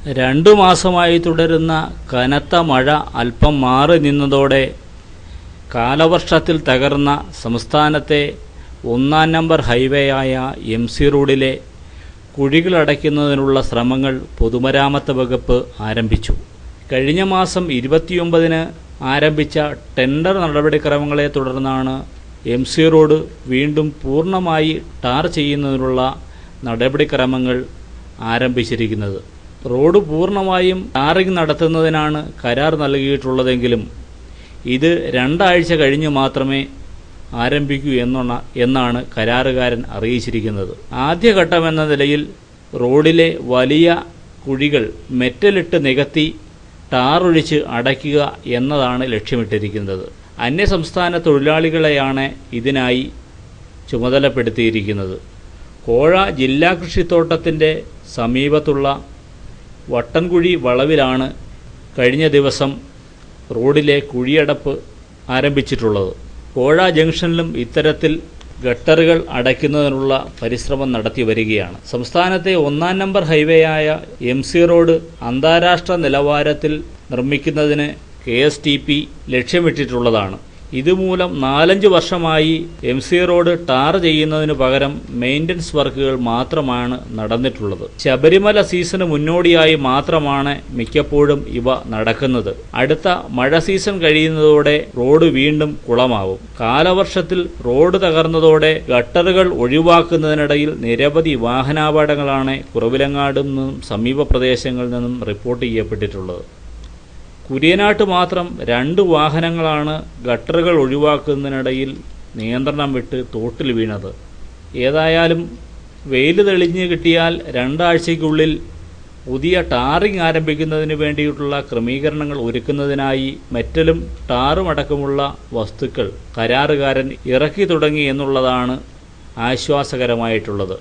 2 മാസമായി തുടരുന്ന കനത്ത മഴ അല്പം മാറി നിന്നതോടെ കാലവർഷത്തിൽ തകർന്ന സംസ്ഥാനത്തെ 1-ാം നമ്പർ ഹൈവേയായ MC റോഡിലെ കുഴികളടയ്ക്കുന്നതിനുള്ള ശ്രമങ്ങൾ പൊതുമരാമത്ത് വകുപ്പ് ആരംഭിച്ചു. കഴിഞ്ഞ മാസം 29-ന് ആരംഭിച്ച ടെൻഡർ നടപടിക്രമങ്ങളെ തുടർന്നാണ് MC റോഡ് വീണ്ടും പൂർണ്ണമായി ടാർ ചെയ്യുന്നതിനുള്ള നടപടിക്രമങ്ങൾ ആരംഭിച്ചിരിക്കുന്നത്. റോഡ് പൂർണ്ണമായും ടാറിംഗ് നടത്തുന്നതിനാണ് കരാർ നൽകിയിട്ടുള്ളതെങ്കിലും ഇത് 2 ആഴ്ച കഴിഞ്ഞ് മാത്രമേ ആരംഭിക്കൂ എന്നാണ് കരാറുകാരൻ അറിയിച്ചിരിക്കുന്നത്. ആദ്യഘട്ടമെന്ന നിലയിൽ റോഡിലെ വലിയ കുഴികൾ മെറ്റലിട്ട് നികത്തി ടാറൊഴിച്ച് അടയ്ക്കുക എന്നതാണ് ലക്ഷ്യമിട്ടിരിക്കുന്നത്. അന്യസംസ്ഥാന തൊഴിലാളികളെയാണ് ഇതിനായി ചുമതലപ്പെടുത്തിയിരിക്കുന്നത്. കോഴ ജില്ലാ കൃഷിത്തോട്ടത്തിൻ്റെ സമീപത്തുള്ള വട്ടൻകുഴി വളവിലാണ് കഴിഞ്ഞ ദിവസം റോഡിലെ കുഴിയടപ്പ് ആരംഭിച്ചിട്ടുള്ളത്. കോഴ ജംഗ്ഷനിലും ഇത്തരത്തിൽ ഗട്ടറുകൾ അടയ്ക്കുന്നതിനുള്ള പരിശ്രമം നടത്തി വരികയാണ്. സംസ്ഥാനത്തെ 1-ാം നമ്പർ ഹൈവേയായ MC റോഡ് അന്താരാഷ്ട്ര നിലവാരത്തിൽ നിർമ്മിക്കുന്നതിന് KSTP ലക്ഷ്യമിട്ടിട്ടുള്ളതാണ്. ഇതുമൂലം 4-5 വർഷമായി MC റോഡ് ടാർ ചെയ്യുന്നതിനു പകരം മെയിൻ്റനൻസ് വർക്കുകൾ മാത്രമാണ് നടന്നിട്ടുള്ളത്. ശബരിമല സീസണ് മുന്നോടിയായി മാത്രമാണ് മിക്കപ്പോഴും ഇവ നടക്കുന്നത്. അടുത്ത മഴ സീസൺ കഴിയുന്നതോടെ റോഡ് വീണ്ടും കുളമാവും. കാലവർഷത്തിൽ റോഡ് തകർന്നതോടെ ഗട്ടറുകൾ ഒഴിവാക്കുന്നതിനിടയിൽ നിരവധി വാഹനാപകടങ്ങളാണ് കുറവിലങ്ങാട് നിന്നും സമീപ പ്രദേശങ്ങളിൽ നിന്നും റിപ്പോർട്ട് ചെയ്യപ്പെട്ടിട്ടുള്ളത്. കുര്യനാട്ട് മാത്രം 2 വാഹനങ്ങളാണ് ഗട്ടറുകൾ ഒഴിവാക്കുന്നതിനിടയിൽ നിയന്ത്രണം വിട്ട് തോട്ടിൽ വീണത്. ഏതായാലും വെയിൽ തെളിഞ്ഞ് കിട്ടിയാൽ 2 ആഴ്ചയ്ക്കുള്ളിൽ പുതിയ ടാറിംഗ് ആരംഭിക്കുന്നതിന് വേണ്ടിയിട്ടുള്ള ക്രമീകരണങ്ങൾ ഒരുക്കുന്നതിനായി മെറ്റലും ടാറും അടക്കമുള്ള വസ്തുക്കൾ കരാറുകാരൻ ഇറക്കി തുടങ്ങി എന്നുള്ളതാണ് ആശ്വാസകരമായിട്ടുള്ളത്.